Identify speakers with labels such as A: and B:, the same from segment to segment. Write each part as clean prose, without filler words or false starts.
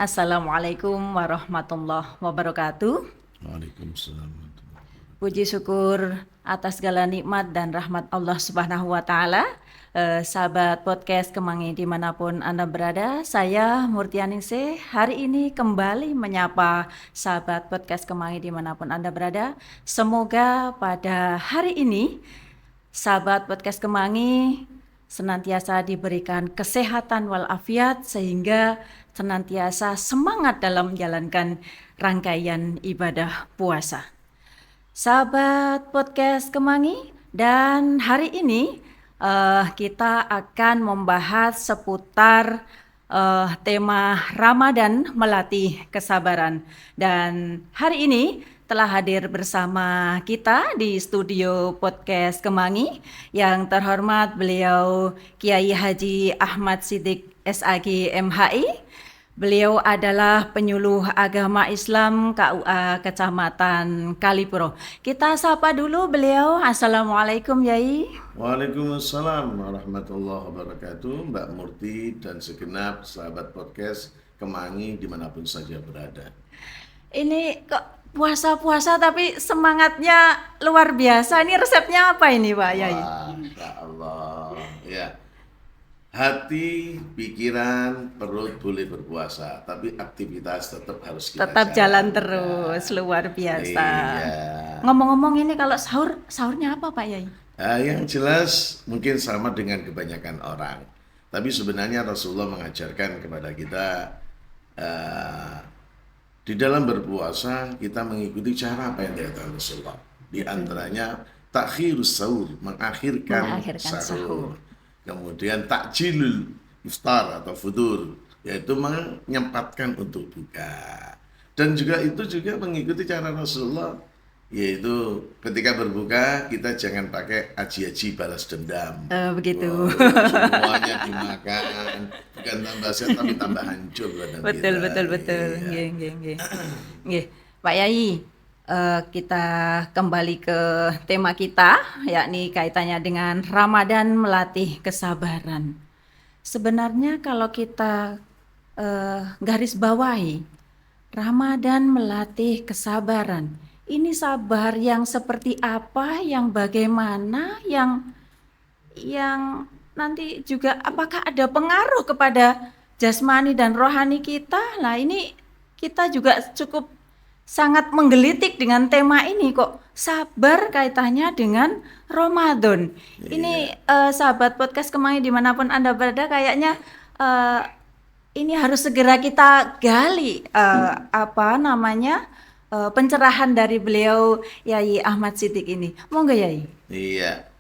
A: Assalamualaikum warahmatullahi wabarakatuh.
B: Waalaikumsalam.
A: Puji syukur atas segala nikmat dan rahmat Allah Subhanahu wa Ta'ala. Sahabat podcast Kemangi dimanapun Anda berada, saya Murtianingsih hari ini kembali menyapa sahabat podcast Kemangi dimanapun Anda berada. Semoga pada hari ini sahabat podcast Kemangi senantiasa diberikan kesehatan walafiat sehingga senantiasa semangat dalam menjalankan rangkaian ibadah puasa. Sahabat podcast Kemangi, dan hari ini kita akan membahas seputar tema Ramadan melatih kesabaran. Dan hari ini telah hadir bersama kita di studio podcast Kemangi yang terhormat beliau Kiai Haji Ahmad Siddiq SAG MHI. Beliau adalah penyuluh agama Islam KUA Kecamatan Kalipuro. Kita sapa dulu beliau. Assalamualaikum Yai.
B: Waalaikumsalam warahmatullahi wabarakatuh, Mbak Murti dan segenap sahabat podcast Kemangi dimanapun saja berada.
A: Ini kok puasa-puasa tapi semangatnya luar biasa. Ini resepnya apa ini Pak Yai?
B: Masya Allah. Ya. Hati, pikiran, perut boleh berpuasa, tapi aktivitas tetap harus kita
A: Tetap jalan terus, luar biasa.
B: Iya.
A: Ngomong-ngomong ini kalau sahurnya apa Pak Yai?
B: Yang jelas mungkin sama dengan kebanyakan orang, tapi sebenarnya Rasulullah mengajarkan kepada kita di dalam berpuasa kita mengikuti cara apa yang diajarkan Rasulullah. Di antaranya takhirus sahur, mengakhirkan sahur. Kemudian takjilul iftar atau futur, yaitu menyempatkan untuk buka. Dan juga itu juga mengikuti cara Rasulullah, yaitu ketika berbuka kita jangan pakai aji-aji balas dendam.
A: Begitu.
B: Semuanya dimakan, bukan tambah sehat tapi tambah hancur badan kita.
A: Betul.
B: Iya.
A: Nggih. Pak Yai, kita kembali ke tema kita, yakni kaitannya dengan Ramadan melatih kesabaran. Sebenarnya kalau kita garis bawahi, Ramadan melatih kesabaran. Ini sabar yang seperti apa, yang bagaimana, yang nanti juga apakah ada pengaruh kepada jasmani dan rohani kita? Nah, ini kita juga cukup sangat menggelitik dengan tema ini kok. Sabar kaitannya dengan Ramadan. Ini sahabat podcast Kemangi dimanapun Anda berada, kayaknya ini harus segera kita gali pencerahan dari beliau Yai Ahmad Siddiq ini. Monggo Yai.
B: Iya.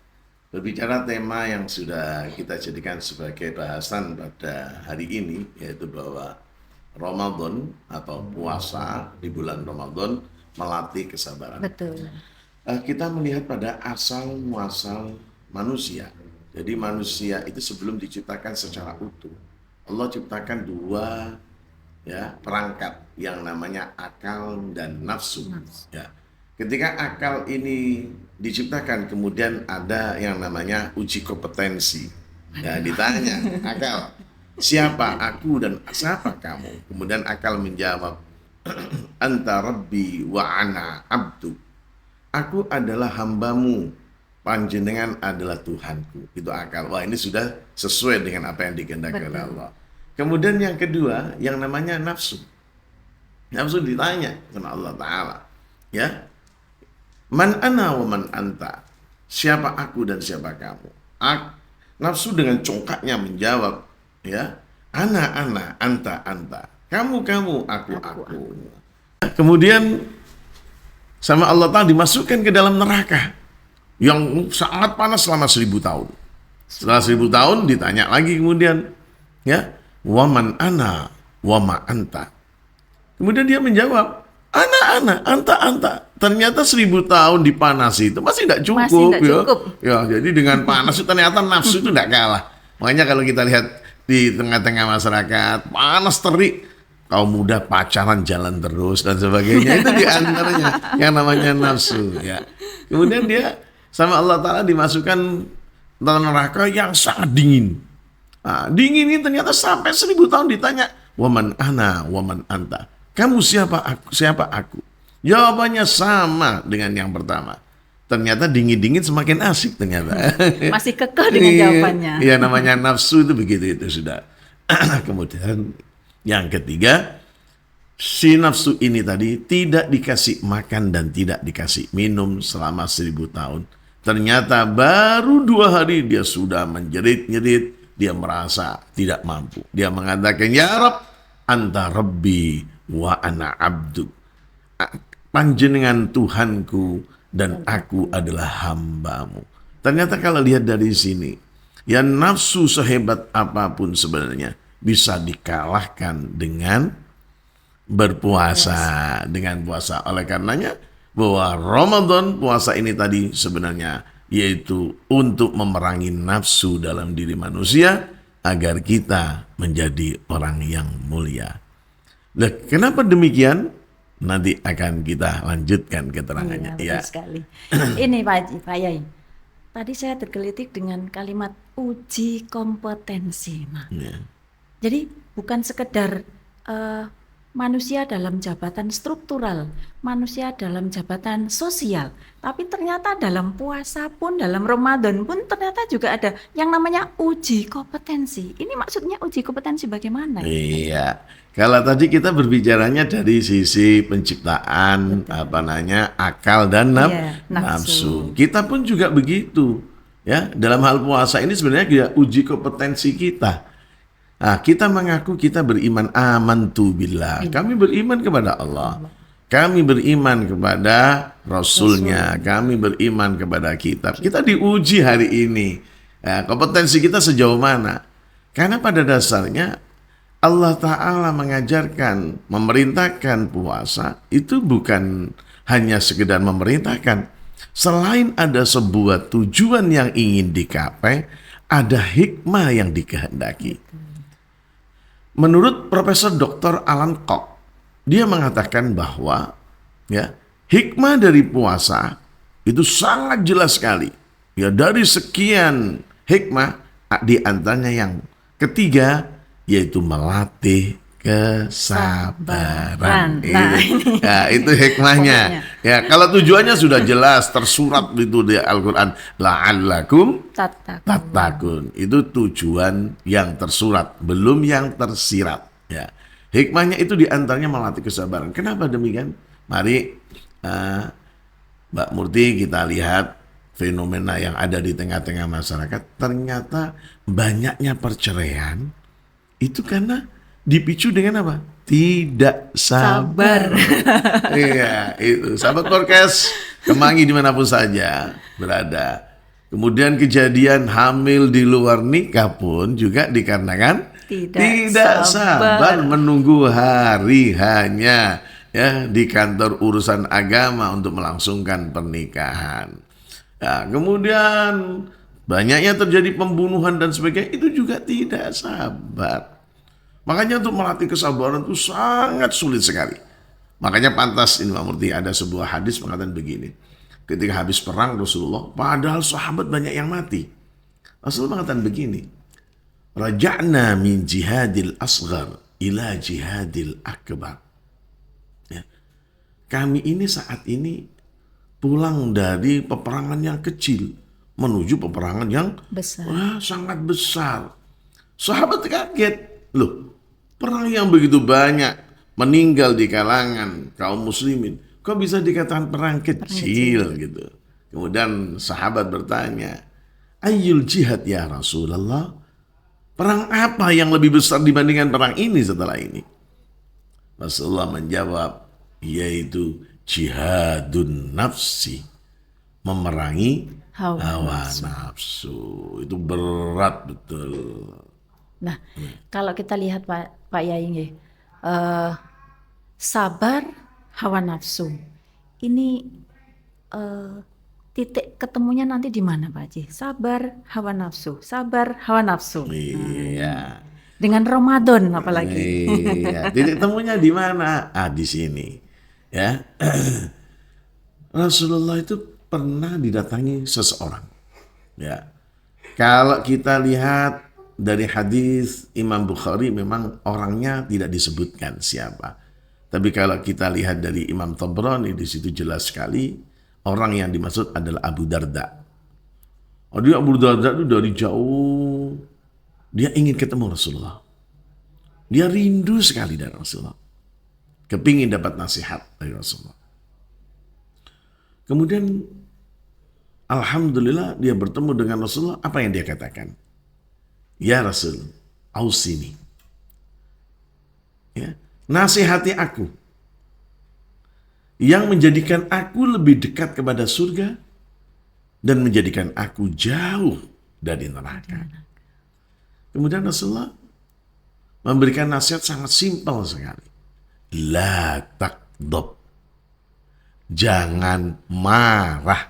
B: Berbicara tema yang sudah kita jadikan sebagai bahasan pada hari ini, yaitu bahwa Ramadan atau puasa di bulan Ramadan melatih kesabaran.
A: Betul.
B: Kita melihat pada asal muasal manusia. Jadi manusia itu sebelum diciptakan secara utuh, Allah ciptakan dua perangkat yang namanya akal dan nafsu. Ya. Ketika akal ini diciptakan, kemudian ada yang namanya uji kompetensi. Ya, ditanya akal, siapa aku dan siapa kamu? Kemudian akal menjawab, anta rabbi wa ana abdu. Aku adalah hambamu, panjenengan adalah Tuhanku. Itu akal. Wah, ini sudah sesuai dengan apa yang dikehendaki oleh Allah. Kemudian yang kedua, yang namanya nafsu. Nafsu ditanya sama Allah Ta'ala. Ya, man ana wa man anta. Siapa aku dan siapa kamu? Nafsu dengan congkaknya menjawab, ya, ana, anta. Kamu, aku. Kemudian sama Allah Ta'ala dimasukkan ke dalam neraka yang sangat panas selama 1000 tahun. Setelah 1000 tahun ditanya lagi kemudian, ya, waman ana wama anta. Kemudian dia menjawab, ana, anta. Ternyata 1000 tahun dipanasi itu masih tidak cukup. Ya, jadi dengan panas itu ternyata nafsu itu tidak kalah. Makanya kalau kita lihat di tengah-tengah masyarakat, panas terik, kaum muda pacaran jalan terus dan sebagainya, itu di antaranya yang namanya nafsu. Ya. Kemudian dia sama Allah Ta'ala dimasukkan dalam neraka yang sangat dingin. Nah, dingin ini ternyata sampai 1000 tahun ditanya, Waman ana waman anta. Kamu siapa, aku? Jawabannya sama dengan yang pertama. Ternyata dingin-dingin semakin asik ternyata.
A: Masih kekeh dengan jawabannya.
B: Iya, namanya nafsu itu begitu itu sudah. Kemudian yang ketiga, si nafsu ini tadi tidak dikasih makan dan tidak dikasih minum selama 1000 tahun. Ternyata baru 2 hari dia sudah menjerit-jerit, dia merasa tidak mampu. Dia mengatakan, ya Rab, anta Rabbi wa ana abdu. Panjenengan Tuhanku dan aku adalah hambamu. Ternyata kalau lihat dari sini, ya nafsu sehebat apapun sebenarnya bisa dikalahkan dengan berpuasa, dengan puasa. Oleh karenanya bahwa Ramadan, puasa ini tadi sebenarnya yaitu untuk memerangi nafsu dalam diri manusia agar kita menjadi orang yang mulia. Nah, kenapa demikian? Nanti akan kita lanjutkan keterangannya.
A: Iya, betul sekali. Ini Pak Yai, tadi saya tergelitik dengan kalimat uji kompetensi.
B: Ya.
A: Jadi bukan sekedar manusia dalam jabatan struktural, manusia dalam jabatan sosial, tapi ternyata dalam puasa pun, dalam Ramadan pun ternyata juga ada yang namanya uji kompetensi. Ini maksudnya uji kompetensi bagaimana?
B: Iya, kalau tadi kita berbicaranya dari sisi penciptaan, akal dan nafsu. Kita pun juga begitu, ya. Dalam hal puasa ini sebenarnya dia uji kompetensi kita. Nah, kita mengaku kita beriman, amantu billah. Kami beriman kepada Allah. Kami beriman kepada Rasulnya. Kami beriman kepada kitab. Kita diuji hari ini. Nah, kompetensi kita sejauh mana? Karena pada dasarnya Allah Ta'ala mengajarkan, memerintahkan puasa itu bukan hanya sekedar memerintahkan. Selain ada sebuah tujuan yang ingin dicapai, ada hikmah yang dikehendaki. Menurut Profesor Dr. Alan Koch, dia mengatakan bahwa ya, hikmah dari puasa itu sangat jelas sekali. Ya, dari sekian hikmah di antaranya yang ketiga yaitu melatih kesabaran. Itu hikmahnya. Ya, kalau tujuannya sudah jelas tersurat itu di Al-Qur'an, la'allakum tattaqun. Itu tujuan yang tersurat, belum yang tersirat, ya. Hikmahnya itu di antaranya melatih kesabaran. Kenapa demikian? Mari Mbak Murti kita lihat fenomena yang ada di tengah-tengah masyarakat. Ternyata banyaknya perceraian itu karena dipicu dengan apa? Tidak sabar. Iya, itu. Sahabat podcast Kemangi dimanapun saja berada. Kemudian kejadian hamil di luar nikah pun juga dikarenakan tidak sabar menunggu hari hanya ya di kantor urusan agama untuk melangsungkan pernikahan. Nah, kemudian banyaknya terjadi pembunuhan dan sebagainya, itu juga tidak sabar. Makanya untuk melatih kesabaran itu sangat sulit sekali. Makanya pantas ini Pak Murti, ada sebuah hadis mengatakan begini. Ketika habis perang Rasulullah, padahal sahabat banyak yang mati. Rasulullah mengatakan begini. Raja'na min jihadil asghar ila jihadil akbar. Ya. Kami ini saat ini pulang dari peperangan yang kecil menuju peperangan yang besar. Sangat besar. Sahabat kaget. Loh, perang yang begitu banyak meninggal di kalangan kaum muslimin, kok bisa dikatakan perang kecil gitu. Kemudian sahabat bertanya, ayyul jihad ya Rasulullah? Perang apa yang lebih besar dibandingkan perang ini setelah ini? Rasulullah menjawab, yaitu jihadun nafsi, memerangi hawa nafsu. Itu berat betul.
A: Nah, kalau kita lihat Pak Yai, sabar hawa nafsu, ini titik ketemunya nanti di mana Pak Haji? Sabar hawa nafsu, sabar hawa nafsu.
B: Iya.
A: Dengan Ramadan apalagi.
B: Iya. Titik temunya di mana? Di sini. Ya. Rasulullah itu pernah didatangi seseorang. Ya. Kalau kita lihat dari hadis Imam Bukhari memang orangnya tidak disebutkan siapa. Tapi kalau kita lihat dari Imam Tabrani di situ jelas sekali orang yang dimaksud adalah Abu Darda. Dia Abu Darda itu dari jauh dia ingin ketemu Rasulullah. Dia rindu sekali dari Rasulullah. Kepingin dapat nasihat dari Rasulullah. Kemudian alhamdulillah dia bertemu dengan Rasulullah. Apa yang dia katakan? Ya Rasul, ausini. Ya, nasihati aku. Yang menjadikan aku lebih dekat kepada surga dan menjadikan aku jauh dari neraka. Kemudian Rasulullah memberikan nasihat sangat simpel sekali. La takdob. Jangan marah.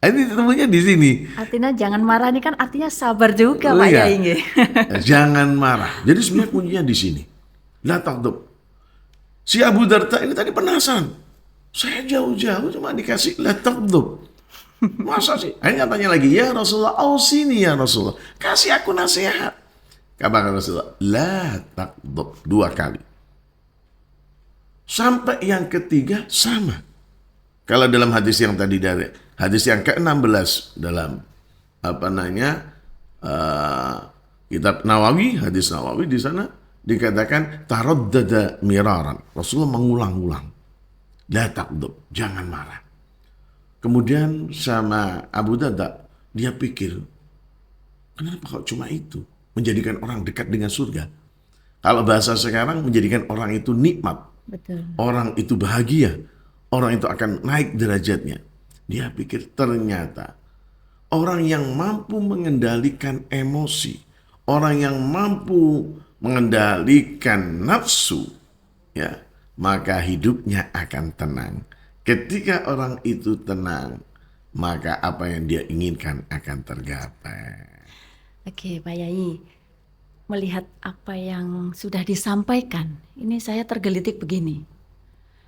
B: Ini temunya di sini.
A: Artinya jangan marah ini kan artinya sabar juga Pak
B: Iya.
A: Yai nggih.
B: Jangan marah. Jadi sebenarnya kuncinya di sini. La takdob. Si Abu Darda ini tadi penasaran. Saya jauh-jauh cuma dikasih la takdob. Masa sih? Akhirnya tanya lagi, ya Rasulullah, ausini ya Rasulullah. Kasih aku nasihat. Kata Rasulullah, la takdob. 2 kali. Sampai yang ketiga sama. Kalau dalam hadis yang tadi dari hadis yang ke-16 dalam kitab Nawawi, hadis Nawawi di sana dikatakan taraddada miraran. Rasulullah mengulang-ulang. La takdob, jangan marah. Kemudian sama Abu Darda, dia pikir, kenapa kok cuma itu? Menjadikan orang dekat dengan surga. Kalau bahasa sekarang, menjadikan orang itu nikmat.
A: Betul.
B: Orang itu bahagia. Orang itu akan naik derajatnya. Dia pikir ternyata orang yang mampu mengendalikan emosi, orang yang mampu mengendalikan nafsu, ya, maka hidupnya akan tenang. Ketika orang itu tenang, maka apa yang dia inginkan akan tergapai.
A: Oke, Pak Yai. Melihat apa yang sudah disampaikan, ini saya tergelitik begini.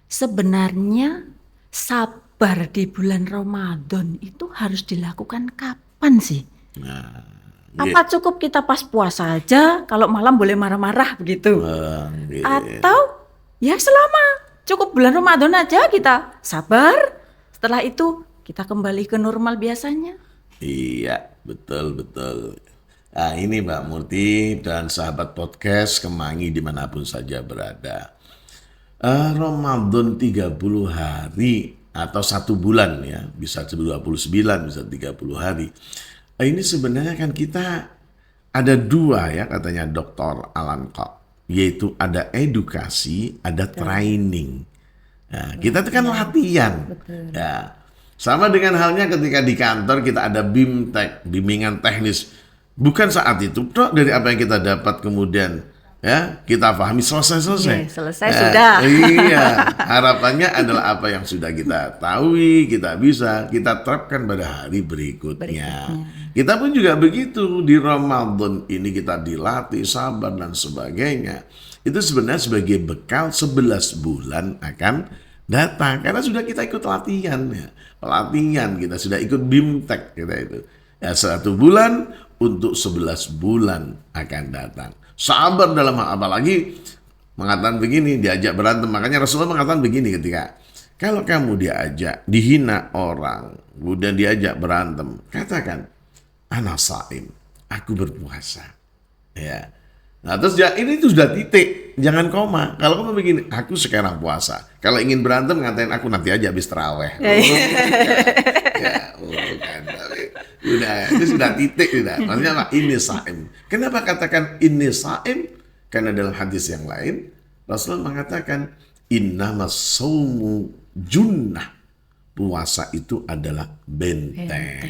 A: Sebenarnya sabar di bulan Ramadan itu harus dilakukan kapan sih?
B: Nah,
A: Apa cukup kita pas puasa aja, kalau malam boleh marah-marah begitu? Atau ya selama cukup bulan Ramadan aja kita sabar, setelah itu kita kembali ke normal biasanya?
B: iya, betul. Nah, ini Mbak Murti dan sahabat podcast Kemangi dimanapun saja berada. Ramadan 30 hari atau 1 bulan ya, bisa 29, bisa 30 hari. Ini sebenarnya kan kita ada 2 ya katanya Dr. Alan Cox, yaitu ada edukasi, ada training. Nah, kita itu kan latihan. Ya. Sama dengan halnya ketika di kantor kita ada BIMTEK, bimbingan teknis. Bukan saat itu toh dari apa yang kita dapat kemudian ya kita pahami selesai.
A: Selesai sudah.
B: Iya, harapannya adalah apa yang sudah kita tahu, kita bisa kita terapkan pada hari berikutnya. Kita pun juga begitu di Ramadan ini kita dilatih sabar dan sebagainya. Itu sebenarnya sebagai bekal 11 bulan akan datang karena sudah kita ikut latihan ya. Pelatihan kita sudah ikut BIMTEK kita itu. Ya 1 bulan untuk 11 bulan akan datang. Sabar dalam hal apalagi mengatakan begini, diajak berantem. Makanya Rasulullah mengatakan begini ketika kalau kamu diajak, dihina orang, kemudian diajak berantem, katakan ana shaim, aku berpuasa. Ya. Nah terus ya ini itu sudah titik, jangan koma. Kalau kamu begini, aku sekarang puasa. Kalau ingin berantem ngatain aku nanti aja habis taraweh. Bukan. Udah, itu sudah titik sudah. Maksudnya apa? Ini saim. Kenapa katakan ini saim? Karena dalam hadis yang lain Rasulullah mengatakan innamas saumu junnah. Puasa itu adalah benteng.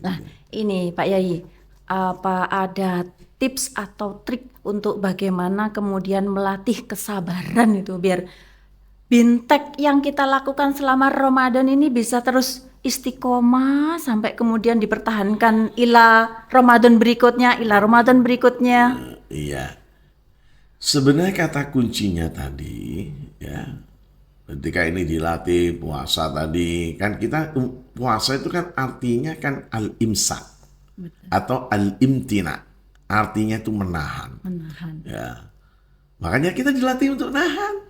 A: Nah, ini Pak Yai, apa ada tips atau trik untuk bagaimana kemudian melatih kesabaran itu biar BIMTEK yang kita lakukan selama Ramadan ini bisa terus istiqomah sampai kemudian dipertahankan ila Ramadan berikutnya.
B: Iya. Sebenarnya kata kuncinya tadi ya, ketika ini dilatih puasa tadi kan kita puasa itu kan artinya kan al-imsak atau al-imtina. artinya itu menahan.
A: Menahan.
B: Ya. Makanya kita dilatih untuk nahan.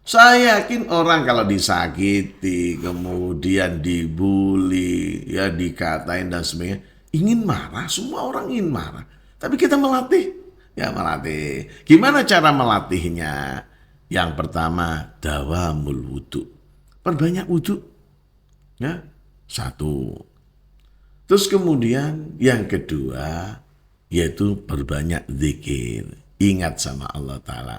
B: Saya yakin orang kalau disakiti, kemudian dibully, ya dikatain dan sebagainya, ingin marah, semua orang ingin marah. Tapi kita melatih, ya melatih. Gimana cara melatihnya? Yang pertama, dawamul wudu. Perbanyak wudu. Ya, satu. Terus kemudian yang kedua, yaitu perbanyak zikir. Ingat sama Allah Ta'ala.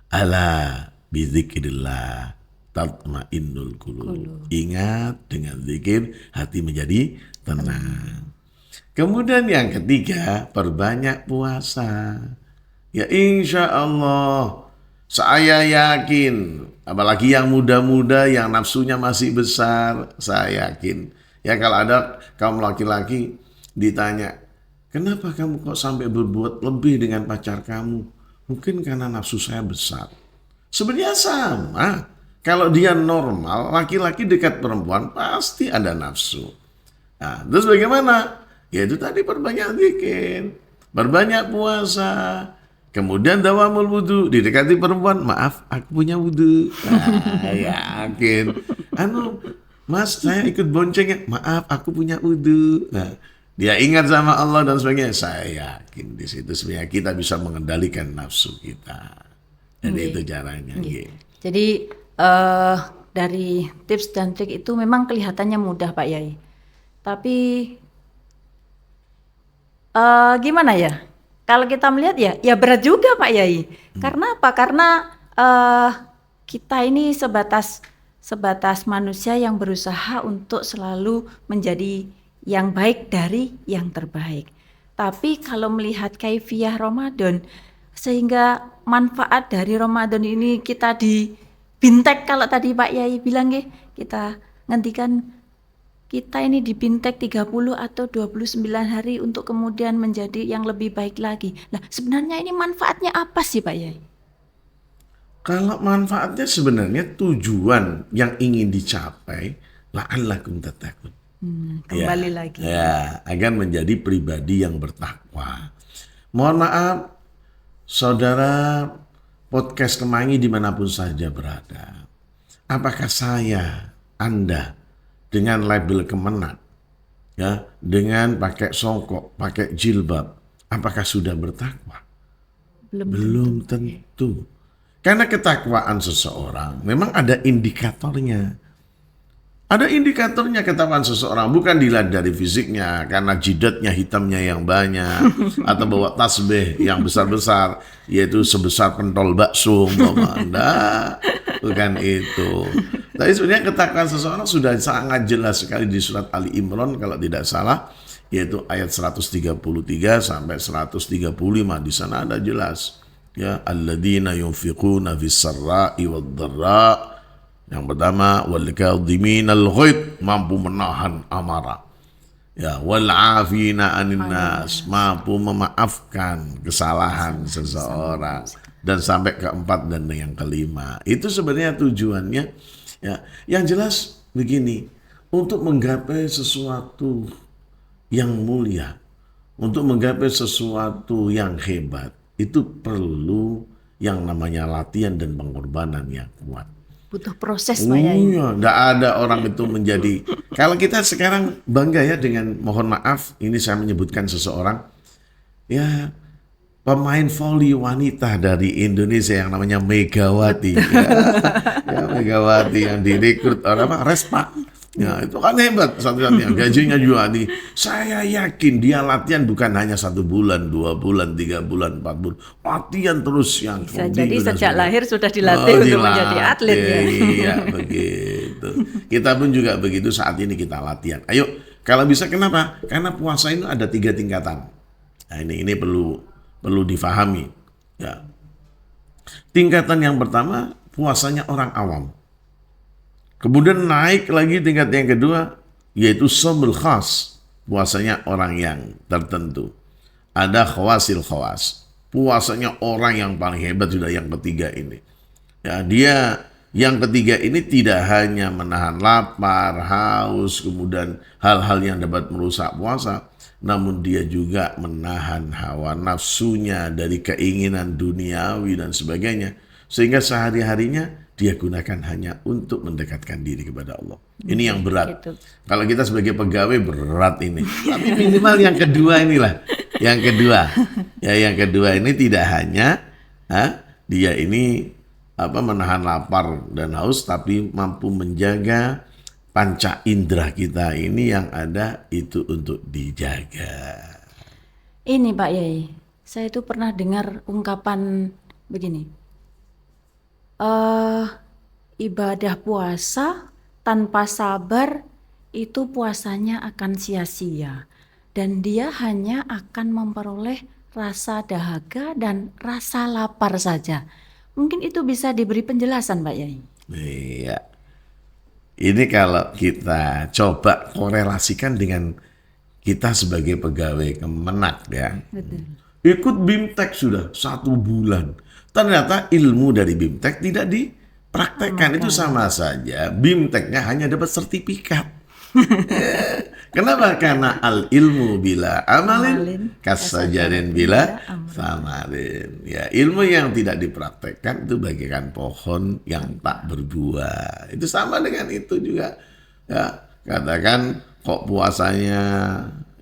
B: Ala bizikrillah tatmainnul qulub. Ingat dengan zikir hati menjadi tenang. Kemudian yang ketiga, perbanyak puasa. Ya insya Allah, saya yakin, apalagi yang muda-muda yang nafsunya masih besar, saya yakin. Ya kalau ada kaum laki-laki ditanya, kenapa kamu kok sampai berbuat lebih dengan pacar kamu? Mungkin karena nafsu saya besar. Sebenarnya sama. Kalau dia normal, laki-laki dekat perempuan pasti ada nafsu. Nah, terus bagaimana? Ya itu tadi perbanyak zikir, perbanyak puasa, kemudian dawamul wudu, didekati perempuan, maaf aku punya wudu. Nah, yakin. Mas saya ikut bonceng ya, maaf aku punya wudu. Nah, dia ingat sama Allah dan sebagainya. Saya yakin di situ sebenarnya kita bisa mengendalikan nafsu kita. Jadi itu caranya.
A: Jadi dari tips dan trik itu memang kelihatannya mudah Pak Yai. Tapi gimana ya? Kalau kita melihat ya berat juga Pak Yai. Karena apa? Karena kita ini sebatas manusia yang berusaha untuk selalu menjadi yang baik dari yang terbaik. Tapi kalau melihat kaifiyah Ramadan, sehingga manfaat dari Ramadan ini kita dibintek, kalau tadi Pak Yai bilang kita ngendikan kita ini dibintek 30 atau 29 hari untuk kemudian menjadi yang lebih baik lagi. Nah, sebenarnya ini manfaatnya apa sih Pak Yai?
B: Kalau manfaatnya sebenarnya tujuan yang ingin dicapai, la'allakum tattaqun.
A: Kembali lagi.
B: Ya, agar menjadi pribadi yang bertakwa. Mohon maaf, saudara podcast Kemangi dimanapun saja berada. Apakah saya, Anda, dengan label kemenak, ya, dengan pakai songkok, pakai jilbab, apakah sudah bertakwa? Belum tentu. Karena ketakwaan seseorang memang ada indikatornya. Ada indikatornya ketakwaan seseorang, bukan dilihat dari fisiknya, karena jidatnya hitamnya yang banyak, atau bawa tasbih yang besar-besar, yaitu sebesar pentol bakso, Anda. Bukan itu. Tapi sebenarnya ketakwaan seseorang sudah sangat jelas sekali di surat Ali Imran kalau tidak salah, yaitu ayat 133 sampai 135. Di sana ada jelas. Ya, alladzina yunfiquna fis sarra'i wad dharra. Yang pertama, wal kadhiminal ghaidh, mampu menahan amarah. Ya, wal 'afina 'anil nas, mampu memaafkan kesalahan seseorang. Dan sampai keempat dan yang kelima. Itu sebenarnya tujuannya. Ya, yang jelas begini, untuk menggapai sesuatu yang mulia, untuk menggapai sesuatu yang hebat, itu perlu yang namanya latihan dan pengorbanan yang kuat.
A: Butuh proses Pak Yai.
B: Iya, enggak ada orang itu menjadi. Kalau kita sekarang bangga ya dengan, mohon maaf, ini saya menyebutkan seseorang, ya, pemain voli wanita dari Indonesia yang namanya Megawati. Ya, Megawati yang direkrut orang Respa. Ya, itu kan hebat satu-satunya. Gajinya juga nih. Saya yakin dia latihan bukan hanya 1 bulan, 2 bulan, 3 bulan, 4 bulan. Latihan terus yang
A: bisa jadi sejak lahir sudah dilatih untuk menjadi atlet ya.
B: Iya, begitu. Kita pun juga begitu saat ini kita latihan. Ayo, kalau bisa kenapa? Karena puasa itu ada 3 tingkatan. Nah, ini perlu difahami. Ya. Tingkatan yang pertama, puasanya orang awam. Kemudian naik lagi tingkat yang kedua, yaitu shaumul khas, puasanya orang yang tertentu. Ada khawasil khawas, puasanya orang yang paling hebat, sudah yang ketiga ini. Ya, dia yang ketiga ini tidak hanya menahan lapar, haus, kemudian hal-hal yang dapat merusak puasa, namun dia juga menahan hawa nafsunya dari keinginan duniawi dan sebagainya, sehingga sehari-harinya dia gunakan hanya untuk mendekatkan diri kepada Allah. Ini yang berat.
A: Gitu.
B: Kalau kita sebagai pegawai berat ini. Tapi minimal yang kedua inilah. Yang kedua. Ya, yang kedua ini tidak hanya dia ini menahan lapar dan haus, tapi mampu menjaga panca indera kita ini yang ada itu untuk dijaga.
A: Ini Pak Yai, saya itu pernah dengar ungkapan begini. Ibadah puasa tanpa sabar itu puasanya akan sia-sia dan dia hanya akan memperoleh rasa dahaga dan rasa lapar saja. Mungkin itu bisa diberi penjelasan Pak Yai.
B: Iya. Ini kalau kita coba korelasikan dengan kita sebagai pegawai Kemenak ya.
A: Betul.
B: Ikut BIMTEK sudah 1 bulan. Ternyata ilmu dari BIMTEK tidak dipraktekkan. Itu sama saja BIMTEK-nya hanya dapat sertifikat. Kenapa? Karena al ilmu bila amalin kasajarin bila samarin. Ya, ilmu yang tidak dipraktekkan itu bagaikan pohon yang tak berbuah. Itu sama dengan itu juga. Ya, katakan kok puasanya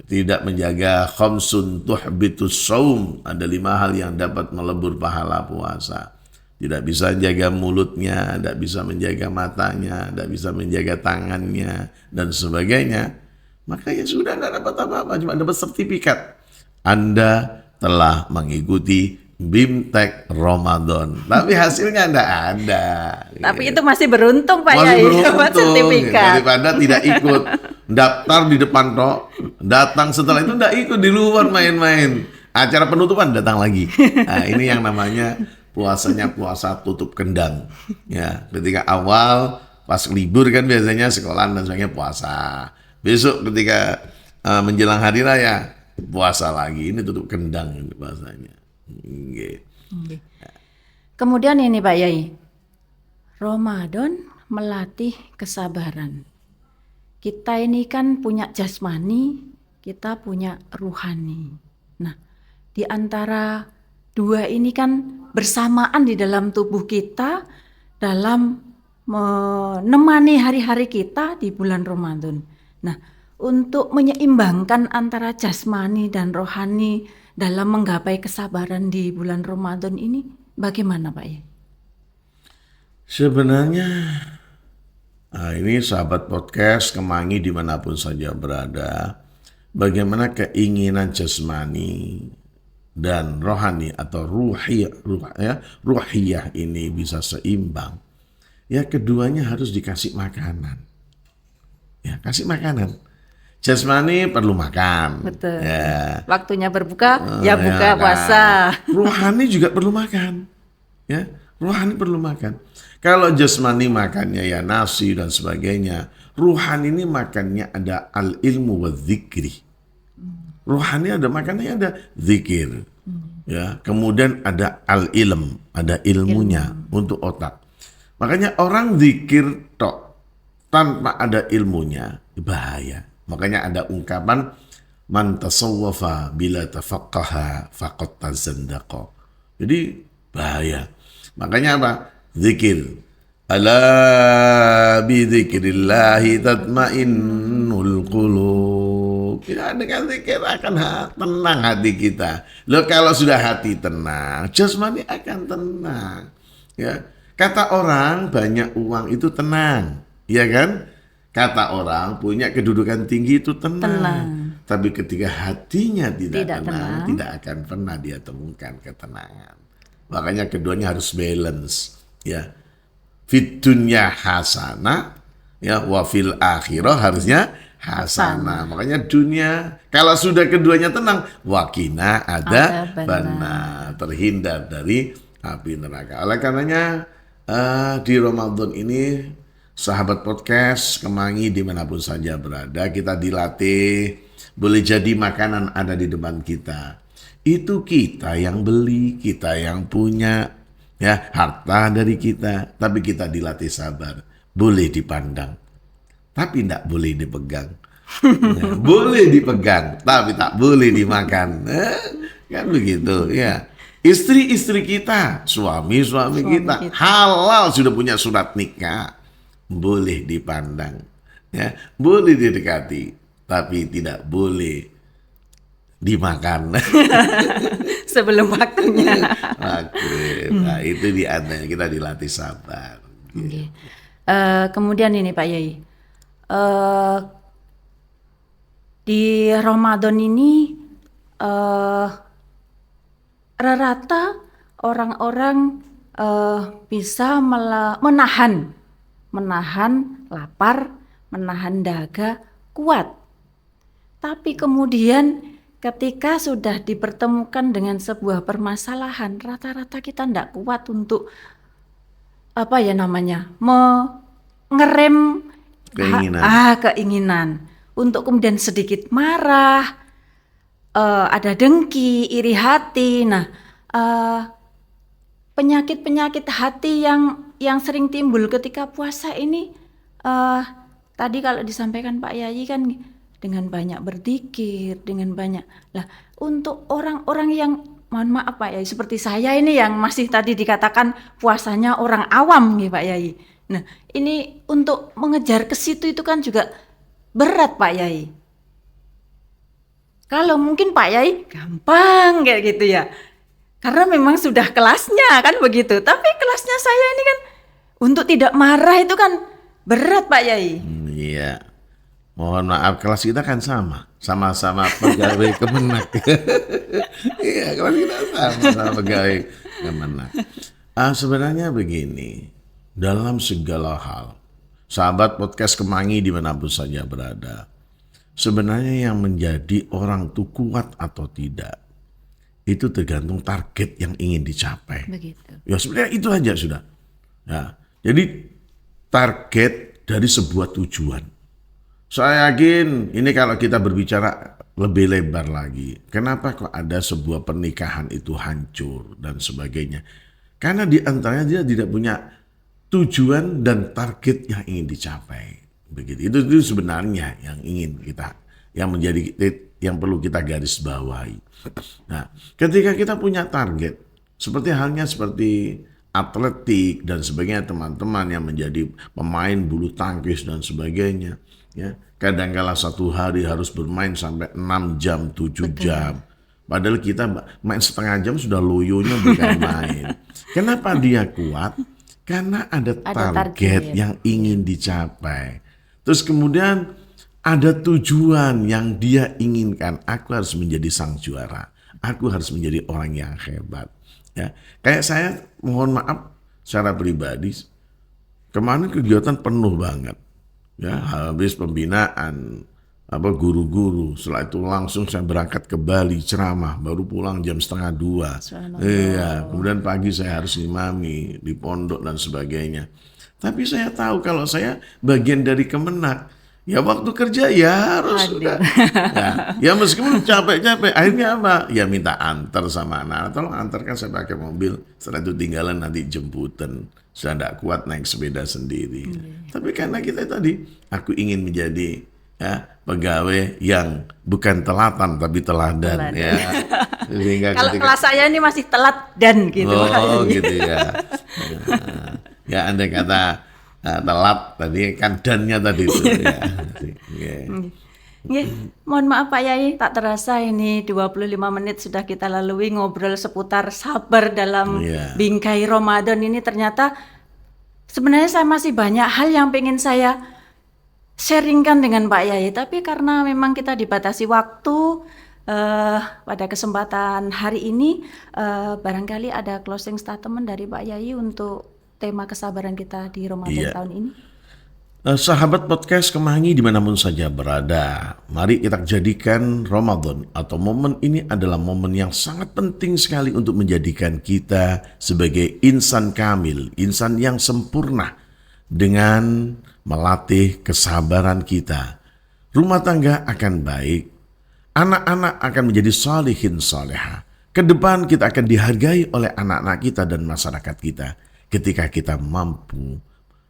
B: tidak menjaga khamsun tuhbitus shaum. Ada 5 hal yang dapat melebur pahala puasa. Tidak bisa menjaga mulutnya, tidak bisa menjaga matanya, tidak bisa menjaga tangannya, dan sebagainya. Maka ya sudah, tidak dapat apa-apa, cuma dapat sertifikat. Anda telah mengikuti BIMTEK Ramadan. Tapi hasilnya tidak ada.
A: Tapi itu masih beruntung Pak
B: Masih
A: Yai dapat
B: beruntung
A: sertifikat.
B: daripada tidak ikut. Daftar di depan tok, datang setelah itu tidak ikut, di luar main-main. Acara penutupan datang lagi. Nah, ini yang namanya puasanya puasa tutup kendang. Ya, ketika awal pas libur kan biasanya sekolah dan sebagainya puasa. Besok ketika menjelang hari raya puasa lagi. Ini tutup kendang puasanya.
A: Oke. Kemudian ini Pak Yai, Ramadan melatih kesabaran. Kita ini kan punya jasmani, kita punya ruhani. Nah, di antara dua ini kan bersamaan di dalam tubuh kita dalam menemani hari-hari kita di bulan Ramadan. Nah, untuk menyeimbangkan antara jasmani dan rohani dalam menggapai kesabaran di bulan Ramadan ini bagaimana Pak Yai?
B: Sebenarnya ini sahabat podcast Kemangi dimanapun saja berada, bagaimana keinginan jasmani dan rohani atau ruhiyah ini bisa seimbang. Ya, keduanya harus dikasih makanan. Ya, kasih makanan. Jasmani perlu makan.
A: Betul.
B: Ya.
A: Waktunya berbuka, ya buka puasa.
B: Rohani juga perlu makan. Ya, rohani perlu makan. Kalau jasmani makannya ya nasi dan sebagainya, rohani ini makannya ada al-ilmu wa dzikri. Rohani ada makannya ada zikir. Ya, kemudian ada al-ilm, ada ilmunya untuk otak. Makanya orang zikir tok tanpa ada ilmunya bahaya. Makanya ada ungkapan man tasawwafa bila tafaqqaha faqad tazandaqa. Jadi bahaya. Makanya apa? Zikir. Ala bi dzikrillahi tatmainnul qulub. Ya, dengan zikir akan tenang hati kita. Loh, kalau sudah hati tenang, jasmani akan tenang. Ya. Kata orang banyak uang itu tenang, ya kan? Kata orang punya kedudukan tinggi itu tenang. Tapi ketika hatinya tidak tenang, tidak akan pernah dia temukan ketenangan. Makanya keduanya harus balance. Ya, fit dunya hasanah, ya, wa fil akhirah harusnya hasanah. Makanya dunia kalau sudah keduanya tenang, wakina ada benar, terhindar dari api neraka. Oleh karenanya di Ramadan ini sahabat podcast Kemangi dimanapun saja berada, kita dilatih. Boleh jadi makanan ada di depan kita, itu kita yang beli, kita yang punya, ya, harta dari kita, tapi kita dilatih sabar. Boleh dipandang, tapi tidak boleh dipegang. Ya, boleh dipegang, tapi tak boleh dimakan. Kan begitu, ya. Istri-istri kita, suami-suami
A: Suami
B: kita,
A: kita.
B: halal sudah punya surat nikah, boleh dipandang, ya, boleh didekati, tapi tidak boleh dimakan.
A: Sebelum waktunya.
B: Oke, nah itu di antara kita dilatih sabar.
A: Oke. Kemudian ini Pak Yai, eh, di Ramadan ini eh, rata orang-orang bisa menahan lapar, menahan dahaga kuat. Tapi kemudian ketika sudah dipertemukan dengan sebuah permasalahan, rata-rata kita tidak kuat untuk apa ya namanya, mengerem
B: Keinginan.
A: keinginan untuk kemudian sedikit marah, ada dengki, iri hati. Nah, penyakit-penyakit hati yang sering timbul ketika puasa ini, tadi kalau disampaikan Pak Yayi kan dengan banyak berzikir, dengan banyak. Lah, untuk orang-orang yang mohon maaf Pak Yayi, seperti saya ini yang masih tadi dikatakan puasanya orang awam nih Pak Yayi. Nah, ini untuk mengejar ke situ itu kan juga berat Pak Yayi. Kalau mungkin Pak Yai gampang kayak gitu ya. Karena memang sudah kelasnya kan begitu. Tapi kelasnya saya ini kan untuk tidak marah itu kan berat Pak Yai.
B: Iya. Mohon maaf, kelas kita kan sama-sama pegawai Kemenak. Iya, kelas kita sama pegawai Kemenak. Sebenarnya begini, dalam segala hal, sahabat podcast Kemangi dimanapun saja berada, sebenarnya yang menjadi orang itu kuat atau tidak, itu tergantung target yang ingin dicapai.
A: Begitu.
B: Ya sebenarnya itu aja sudah. Ya, jadi target dari sebuah tujuan. Saya yakin ini kalau kita berbicara lebih lebar lagi, kenapa kok ada sebuah pernikahan itu hancur dan sebagainya? Karena di antaranya dia tidak punya tujuan dan target yang ingin dicapai. Begitu. Itu sebenarnya yang ingin kita, yang menjadi yang perlu kita garis bawahi. Nah, ketika kita punya target, seperti halnya seperti atletik dan sebagainya, teman-teman yang menjadi pemain bulu tangkis dan sebagainya, ya, kadang-kala satu hari harus bermain sampai 6 jam, 7 jam. Padahal kita main setengah jam sudah loyonya bukan main. Kenapa dia kuat? Karena ada target yang ingin dicapai. Terus kemudian ada tujuan yang dia inginkan. Aku harus menjadi sang juara. Aku harus menjadi orang yang hebat. Ya, kayak saya, mohon maaf secara pribadi, kemarin kegiatan penuh banget. Ya, habis pembinaan guru-guru, setelah itu langsung saya berangkat ke Bali ceramah, baru pulang jam 1:30. Iya, kemudian pagi saya harus imami di pondok dan sebagainya. Tapi saya tahu kalau saya bagian dari Kemenak, ya waktu kerja ya harus sudah. Ya meskipun capek-capek, akhirnya apa? Ya minta antar sama anak, tolong antarkan, saya pakai mobil. Setelah itu tinggalan nanti jemputan. Sudah tidak kuat naik sepeda sendiri. Tapi karena kita tadi, aku ingin menjadi pegawai yang bukan telatan tapi teladan. Ya.
A: Kalau kelas saya ini masih telat dan gitu.
B: Oh gitu ya. Ya andai kata telat tadi kan dannya tadi itu.
A: Mohon maaf Pak Yai, tak terasa ini 25 menit sudah kita lalui ngobrol seputar sabar dalam bingkai Ramadan ini. Ternyata sebenarnya saya masih banyak hal yang pengen saya sharingkan dengan Pak Yai, tapi karena memang kita dibatasi waktu, pada kesempatan hari ini barangkali ada closing statement dari Pak Yai untuk tema kesabaran kita di Ramadan tahun ini.
B: Sahabat podcast Kemangi dimanapun saja berada, mari kita jadikan Ramadan atau momen ini adalah momen yang sangat penting sekali untuk menjadikan kita sebagai insan kamil, insan yang sempurna dengan melatih kesabaran kita. Rumah tangga akan baik, anak-anak akan menjadi salihin salihah. Ke depan kita akan dihargai oleh anak-anak kita dan masyarakat kita ketika kita mampu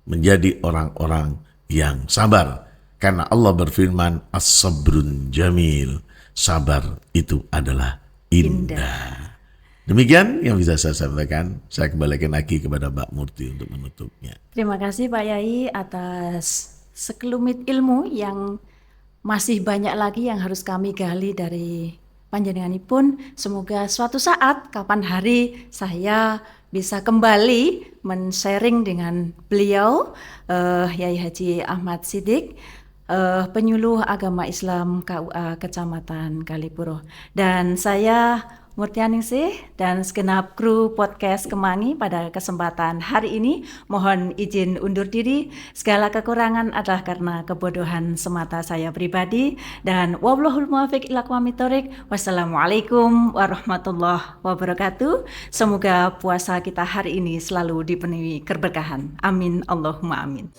B: menjadi orang-orang yang sabar. Karena Allah berfirman, as-sabrun jamil. Sabar itu adalah indah. Demikian yang bisa saya sampaikan. Saya kembalikan lagi kepada Mbak Murti untuk menutupnya.
A: Terima kasih Pak Yai atas sekelumit ilmu yang masih banyak lagi yang harus kami gali dari panjenenganipun. Semoga suatu saat kapan hari saya bisa kembali men-sharing dengan beliau, Yai Haji Ahmad Siddiq, penyuluh agama Islam KUA Kecamatan Kalipuro. Dan saya Murtianingsih dan segenap kru podcast Kemangi pada kesempatan hari ini mohon izin undur diri. Segala kekurangan adalah karena kebodohan semata saya pribadi, dan wallahul muwaffiq ila aqwamit thoriq. Wassalamualaikum warahmatullahi wabarakatuh. Semoga puasa kita hari ini selalu dipenuhi keberkahan. Amin Allahumma amin.